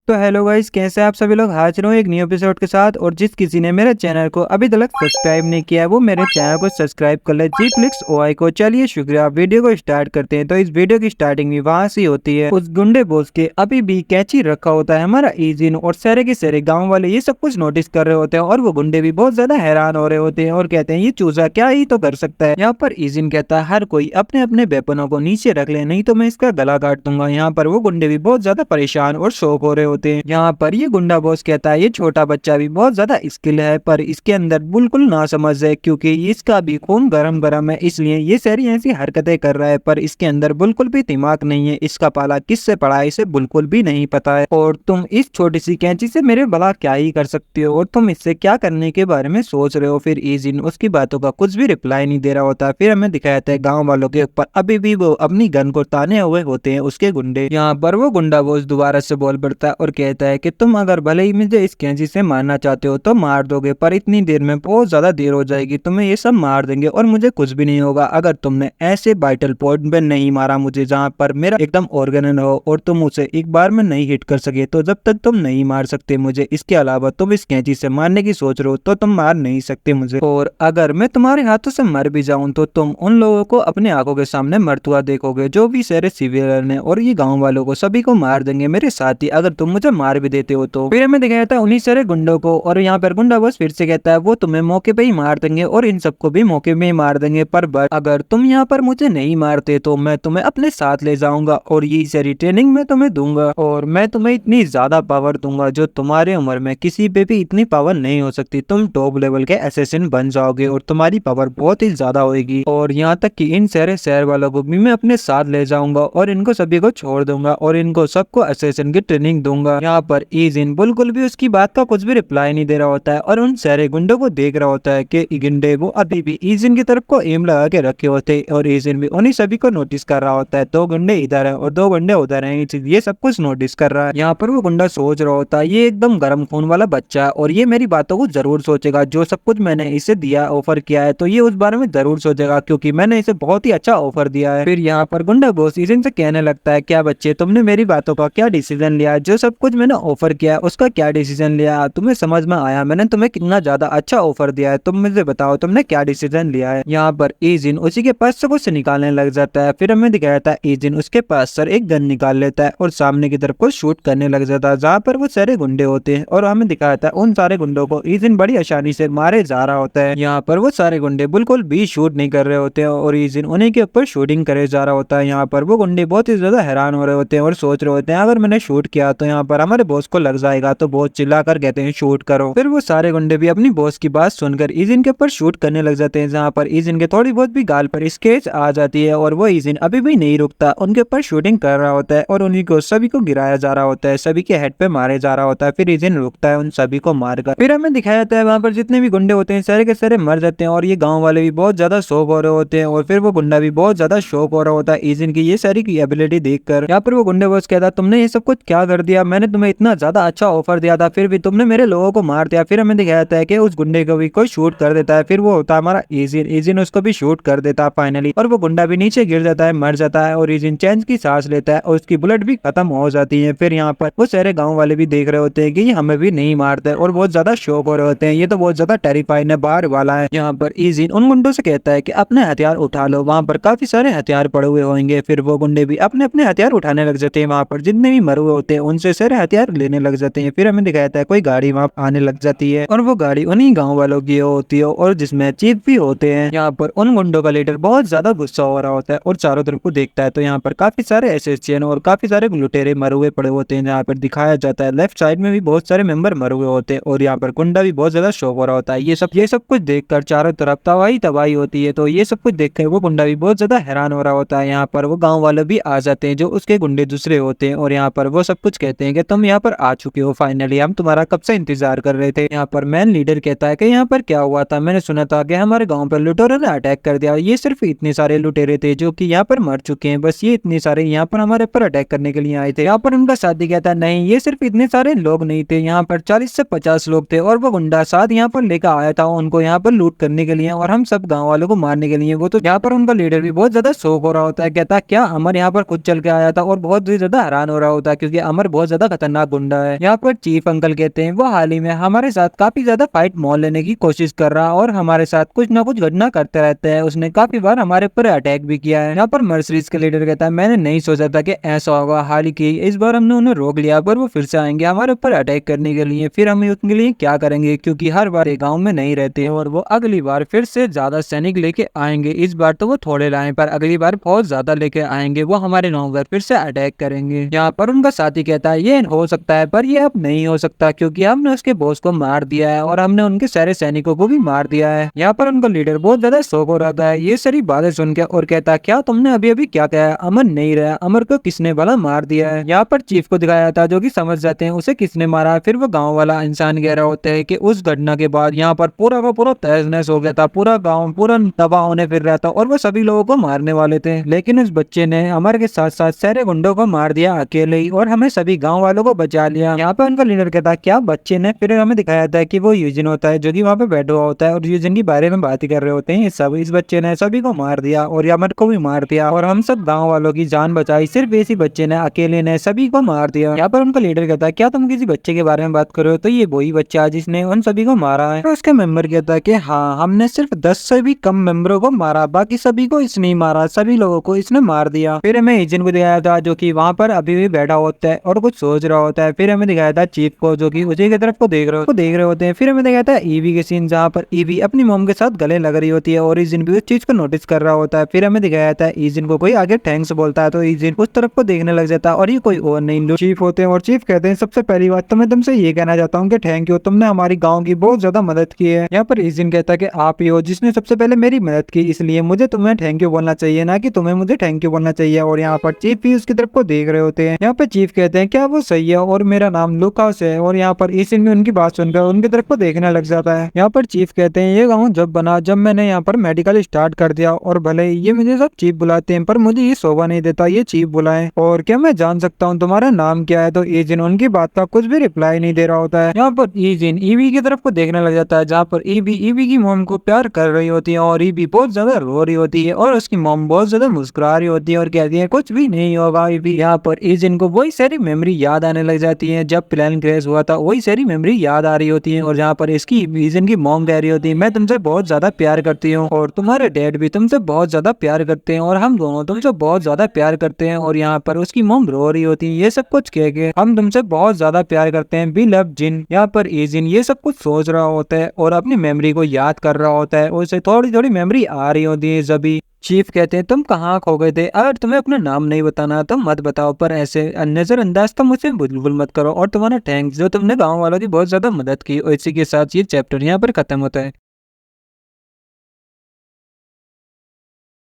तो hello guys, कैसे हैं आप सभी लोग। हाजिर हूँ एक न्यू एपिसोड के साथ। और जिस किसी ने मेरे चैनल को अभी तक सब्सक्राइब नहीं किया है वो मेरे चैनल को सब्सक्राइब कर ले, जी फ्लिक्स ओआई को। चलिए शुक्रिया, वीडियो को स्टार्ट करते हैं। तो इस वीडियो की स्टार्टिंग भी वहाँ से होती है। उस गुंडे बॉस के अभी भी कैची रखा होता है हमारा ईजिन, और सारे के सारे गाँव वाले ये सब कुछ नोटिस कर रहे होते हैं। और वो गुंडे भी बहुत ज्यादा हैरान हो रहे होते हैं और कहते हैं ये चूजा क्या ही तो कर सकता है। यहाँ पर ईजिन कहता है हर कोई अपने अपने वेपनों को नीचे रख ले, नहीं तो मैं इसका गला काट दूंगा। यहाँ पर वो गुंडे भी बहुत ज्यादा परेशान और शौक हो रहे होते हैं। यहाँ पर ये गुंडा बॉस कहता है ये छोटा बच्चा भी बहुत ज्यादा स्किल है, पर इसके अंदर बिल्कुल ना समझ है, क्योंकि इसका भी खून गरम गरम है, इसलिए ये सारी ऐसी हरकतें कर रहा है। पर इसके अंदर बिल्कुल भी दिमाग नहीं है, इसका पाला किससे पड़ा है इसे बिल्कुल भी नहीं पता है। और तुम इस छोटी सी कैंची से मेरे भला क्या ही कर सकते हो, और तुम इससे क्या करने के बारे में सोच रहे हो। फिर ईजिन उसकी बातों का कुछ भी रिप्लाई नहीं दे रहा होता। फिर हमें दिखाया जाता है गाँव वालों के ऊपर अभी भी वो अपनी गन को ताने हुए होते हैं उसके गुंडे। यहाँ पर वो गुंडा बॉस दोबारा से बोल पड़ता है और कहता है कि तुम अगर भले ही मुझे इस कैंची से मारना चाहते हो तो मार दोगे, पर इतनी देर में बहुत ज्यादा देर हो जाएगी, तुम्हें ये सब मार देंगे और मुझे कुछ भी नहीं होगा। अगर तुमने ऐसे वाइटल पॉइंट पे नहीं मारा मुझे जहाँ पर मेरा एकदम ऑर्गेनल हो और तुम उसे एक बार में नहीं हिट कर सके, तो जब तक तुम नहीं मार सकते मुझे। इसके अलावा तुम इस कैंची से मारने की सोच रहे हो तो तुम मार नहीं सकते मुझे, और अगर मैं तुम्हारे हाथों से मर भी जाऊं तो तुम उन लोगों को अपने आंखों के सामने मरते हुआ देखोगे जो भी सारे सिविलियन है, और ये गाँव वालों को सभी को मार देंगे मेरे साथ ही अगर तुम मुझे मार भी देते हो तो। फिर हमें दिखाया था उन्हीं सारे गुंडों को, और यहाँ पर गुंडा बॉस फिर से कहता है वो तुम्हें मौके पे ही मार देंगे और इन सबको भी मौके में ही मार देंगे, पर अगर तुम यहाँ पर मुझे नहीं मारते तो मैं तुम्हें अपने साथ ले जाऊंगा और ये सारी ट्रेनिंग मैं तुम्हें दूंगा, और मैं तुम्हें इतनी ज्यादा पावर दूंगा जो तुम्हारे उम्र में किसी पे भी इतनी पावर नहीं हो सकती। तुम टॉप लेवल के असैसिन बन जाओगे और तुम्हारी पावर बहुत ही ज्यादा होगी, और यहाँ तक कि इन सारे शहर वालों को भी मैं अपने साथ ले जाऊंगा और इनको सभी को छोड़ दूंगा और इनको सबको असैसिन की ट्रेनिंग दूंगा। यहाँ पर ईजिन बिल्कुल भी उसकी बात का कुछ भी रिप्लाई नहीं दे रहा होता है और उन सारे गुंडों को देख रहा होता है कि गुंडे वो अभी भी ईजिन की तरफ को एम लगा के रखे होते हैं, और ईजिन भी उन्हीं सभी को नोटिस कर रहा होता है। दो गुंडे इधर है और दो गुंडे उधर हैं, ये सब कुछ नोटिस कर रहा है। यहाँ पर वो गुंडा सोच रहा होता है ये एकदम गर्म खून वाला बच्चा है और ये मेरी बातों को जरूर सोचेगा, जो सब कुछ मैंने इसे दिया ऑफर किया है तो ये उस बारे में जरूर सोचेगा, क्योंकि मैंने इसे बहुत ही अच्छा ऑफर दिया है। फिर यहाँ पर गुंडा बॉस ईजिन से कहने लगता है क्या बच्चे तुमने मेरी बातों का क्या डिसीजन लिया, जो सब कुछ मैंने ऑफर किया है उसका क्या डिसीजन लिया, तुम्हें समझ में आया मैंने तुम्हें कितना ज्यादा अच्छा ऑफर दिया है, तुम मुझे बताओ तुमने क्या डिसीजन लिया है। यहाँ पर ईजिन उसी के पास से कुछ निकालने लग जाता है। फिर हमें दिखाया था ईजिन उसके पास सर एक गन निकाल लेता है और सामने की तरफ को शूट करने लग जाता है जहाँ पर वो सारे गुंडे होते हैं, और हमें दिखाया था उन सारे गुंडों को ईजिन बड़ी आसानी से मारे जा रहा होता है। यहाँ पर वो सारे गुंडे बिल्कुल भी शूट नहीं कर रहे होते हैं और ईजिन उन्हीं के ऊपर शूटिंग करे जा रहा होता है। यहाँ पर वो गुंडे बहुत ही ज्यादा हैरान हो रहे होते हैं और सोच रहे होते हैं अगर मैंने शूट किया तो यहाँ पर हमारे बॉस को लग जाएगा, तो बहुत चिल्ला कर कहते हैं शूट करो। फिर वो सारे गुंडे भी अपनी बॉस की बात सुनकर ईजिन के ऊपर शूट करने लग जाते हैं, जहाँ पर ईजिन के थोड़ी बहुत भी गाल पर स्केच आ जाती है और वो ईजिन अभी भी नहीं रुकता, उनके ऊपर शूटिंग कर रहा होता है और उन्हीं को सभी को गिराया जा रहा होता है, सभी के हेड पे मारे जा रहा होता है। फिर ईजिन रुकता है उन सभी को मारकर। फिर हमें दिखाया जाता है वहाँ पर जितने भी गुंडे होते हैं सारे के सारे मर जाते हैं और ये गाँव वाले भी बहुत ज्यादा शौक हो रहे होते हैं, और फिर वो गुंडा भी बहुत ज्यादा शौक हो रहा होता है ईजिन की ये सारी की एबिलिटी देखकर। यहाँ पर वो गुंडे बॉस कहता है तुमने ये सब कुछ क्या कर दिया, मैंने तुम्हें इतना ज्यादा अच्छा ऑफर दिया था फिर भी तुमने मेरे लोगों को मार दिया। फिर हमें दिखाया जाता है कि उस गुंडे को भी कोई शूट कर देता है, फिर वो होता है हमारा ईजिन उसको भी शूट कर देता है फाइनली, और वो गुंडा भी नीचे गिर जाता है, मर जाता है, और ईजिन चैन की सांस लेता है और उसकी बुलेट भी खत्म हो जाती है। फिर यहाँ पर वो सारे गाँव वाले भी देख रहे होते हैं कि ये हमें भी नहीं मारते और बहुत ज्यादा शौक हो रहे होते हैं, ये तो बहुत ज्यादा टेरिफाइंग है बाहर वाला है। यहाँ पर ईजिन उन गुंडों से कहता है कि अपने हथियार उठा लो, वहाँ पर काफी सारे हथियार पड़े हुए होंगे। फिर वो गुंडे भी अपने अपने हथियार उठाने लग जाते हैं, वहाँ पर जितने भी मरे हुए होते हैं उनसे सारे हथियार लेने लग जाते हैं। फिर हमें दिखाया जाता है कोई गाड़ी वहाँ आने लग जाती है और वो गाड़ी उन्हीं गाँव वालों की होती है और जिसमें चीफ भी होते हैं। यहाँ पर उन गुंडों का लीडर बहुत ज्यादा गुस्सा हो रहा होता है और चारों तरफ को देखता है तो यहाँ पर काफी सारे एसएसएन और काफी सारे लुटेरे मरे हुए पड़े होते हैं। यहाँ पर दिखाया जाता है लेफ्ट साइड में भी बहुत सारे मेंबर मरे हुए होते हैं और यहाँ पर गुंडा भी बहुत ज्यादा शौक हो रहा होता है। ये सब कुछ देखकर चारों तरफ तबाही तबाही होती है, तो ये सब कुछ देखकर वो गुंडा भी बहुत ज्यादा हैरान हो रहा होता है। यहाँ पर वो गाँव वाले भी आ जाते हैं जो उसके गुंडे दूसरे होते हैं, और यहाँ पर वो सब कुछ कहते हैं कि तुम यहाँ पर आ चुके हो फाइनली, हम तुम्हारा कब से इंतजार कर रहे थे। यहाँ पर मैन लीडर कहता है कि यहाँ पर क्या हुआ था, मैंने सुना था कि हमारे गांव पर लुटेरों ने अटैक कर दिया, ये सिर्फ इतने सारे लुटेरे थे जो कि यहाँ पर मर चुके हैं, बस ये इतने सारे यहाँ पर हमारे पर अटैक करने के लिए आए थे। यहाँ पर उनका साथी कहता है नहीं ये सिर्फ इतने सारे लोग नहीं थे, यहाँ पर 40 से 50 लोग थे और वो गुंडा साथ यहाँ पर लेकर आया था उनको यहाँ पर लूट करने के लिए और हम सब गाँव वालों को मारने के लिए। वो तो यहाँ पर उनका लीडर भी बहुत ज्यादा शौक हो रहा होता है, कहता है क्या अमर यहाँ पर खुद चल के आया था, और बहुत ही ज्यादा हैरान हो रहा होता है क्योंकि अमर बहुत ज्यादा ज्यादा खतरनाक गुंडा है। यहाँ पर चीफ अंकल कहते हैं वो हाल ही में हमारे साथ काफी ज्यादा फाइट मोल लेने की कोशिश कर रहा और हमारे साथ कुछ ना कुछ घटना करते रहता है। उसने काफी बार हमारे ऊपर अटैक भी किया है। यहाँ पर मर्सरीज का लीडर कहता है मैंने नहीं सोचा था कि ऐसा होगा, हाल ही की इस बार हमने उन्हें रोक लिया पर वो फिर से आएंगे हमारे ऊपर अटैक करने के लिए। फिर हम उनके लिए क्या करेंगे, क्योंकि हर बार गाँव में नहीं रहते और वो अगली बार फिर से ज्यादा सैनिक लेके आएंगे। इस बार तो वो थोड़े लाए पर अगली बार बहुत ज्यादा लेके आएंगे, वो हमारे गाँव पर फिर से अटैक करेंगे। यहाँ पर उनका साथी कहता है ये हो सकता है पर ये अब नहीं हो सकता, क्योंकि हमने उसके बॉस को मार दिया है और हमने उनके सारे सैनिकों को भी मार दिया है। यहाँ पर उनका लीडर बहुत ज्यादा शौक हो रहा था ये सारी बातें सुन के और कहता क्या तुमने अभी अभी क्या कहा, अमर नहीं रहा, अमर को किसने भला मार दिया है। यहाँ पर चीफ को दिखाया था जो कि समझ जाते हैं उसे किसने मारा है। फिर वो गाँव वाला इंसान कह रहा होता है कि उस घटना के बाद यहाँ पर पूरा का पूरा तहस नहस हो गया था, पूरा गाँव पूरा तबाह होने फिर रहा था और वो सभी लोगों को मारने वाले थे, लेकिन उस बच्चे ने अमर के साथ साथ सारे गुंडों को मार दिया अकेले ही और हमें सभी गाँव वालों को बचा लिया। यहाँ पे उनका लीडर कहता है क्या बच्चे ने। फिर हमें दिखाया था कि वो यूजिन होता है जो कि वहाँ पे बैठा हुआ होता है और यूजिन के बारे में बात कर रहे होते हैं। सब इस बच्चे ने सभी को मार दिया और यामर को भी मार दिया और हम सब गाँव वालों की जान बचाई, सिर्फ इसी बच्चे ने अकेले ने सभी को मार दिया। यहाँ पर उनका लीडर कहता है क्या तुम किसी बच्चे के बारे में बात कर रहे हो, तो ये वही बच्चा जिसने उन सभी को मारा है। तो उसके मेंबर कहता है कि हाँ हमने सिर्फ 10 से भी कम मेंबरों को मारा, बाकी सभी को इसने ही मारा, सभी लोगों को इसने मार दिया। फिर हमें एजेंट को दिखाया था जो कि वहाँ पर अभी भी बैठा होता है और कुछ सोच रहा होता है। फिर हमें दिखाया था चीफ को जो कि उसी की तरफ को देख रहे होते हैं। फिर हमें दिखाया था ईवी के सीन जहाँ पर ईवी अपनी मॉम के साथ गले लग रही होती है और ईजिन भी उस चीज को नोटिस कर रहा होता है। फिर हमें दिखाया था ईजिन को कोई आगे थैंक्स बोलता है तो ईजिन उस तरफ को देखने लग जाता है और ये कोई और नहीं चीफ होते हैं और चीफ कहते हैं सबसे पहली बात तो मैं तुमसे ये कहना चाहता हूँ कि थैंक यू, तुमने हमारी गाँव की बहुत ज्यादा मदद की है। यहाँ पर ईजिन कहता है कि आप ही हो जिसने सबसे पहले मेरी मदद की, इसलिए मुझे तुम्हें थैंक यू बोलना चाहिए ना कि तुम्हें मुझे थैंक यू बोलना चाहिए। और यहाँ पर चीफ भी उसकी तरफ को देख रहे होते हैं। यहाँ पे चीफ कहते हैं क्या वो सही है और मेरा नाम लुकास है और यहाँ पर ईजिन भी उनकी बात सुनकर उनकी तरफ को देखने लग जाता है। यहाँ पर चीफ कहते हैं ये गाँव जब बना जब मैंने यहाँ पर मेडिकल स्टार्ट कर दिया और भले ही ये मुझे सब चीफ बुलाते हैं पर मुझे ये शोभा नहीं देता ये चीफ बुलाए, और क्या मैं जान सकता हूँ तुम्हारा नाम क्या है। तो ईजिन उनकी बात का कुछ भी रिप्लाई नहीं दे रहा होता है। यहाँ पर ईजिन ईवी की तरफ को देखने लग जाता है जहाँ पर ईवी की मॉम को प्यार कर रही होती है और ईवी बहुत ज्यादा रो रही होती है और उसकी मॉम बहुत ज्यादा मुस्कुरा रही होती है और कहती है कुछ भी नहीं होगा ईवी। यहाँ पर ईजिन को वही सारी मेमोरी याद आने लग जाती है जब प्लेन क्रैश हुआ था, वही सारी मेमोरी याद आ रही होती है और जहाँ पर इसकी ईजिन की मॉम कह रही होती है मैं तुमसे बहुत ज्यादा प्यार करती हूँ और तुम्हारे डैड भी तुमसे बहुत ज्यादा प्यार करते हैं और हम दोनों तुमसे बहुत ज्यादा प्यार करते हैं। और यहाँ पर उसकी मॉम रो रही होती है ये सब कुछ कह के हम तुमसे बहुत ज्यादा प्यार करते हैं वी लव जिन। यहाँ पर ईजिन ये सब कुछ सोच रहा होता है और अपनी मेमोरी को याद कर रहा होता है और उसे थोड़ी थोड़ी मेमोरी आ रही होती है। जभी चीफ कहते हैं तुम कहाँ खो गए थे, अगर तुम्हें अपना नाम नहीं बताना तो मत बताओ पर ऐसे नजरअंदाज तो मुझसे बिल्कुल मत करो और तुम्हारा थैंक्स जो तुमने गाँव वालों की बहुत ज्यादा मदद की। और इसी के साथ ये चैप्टर यहाँ पर खत्म होता है।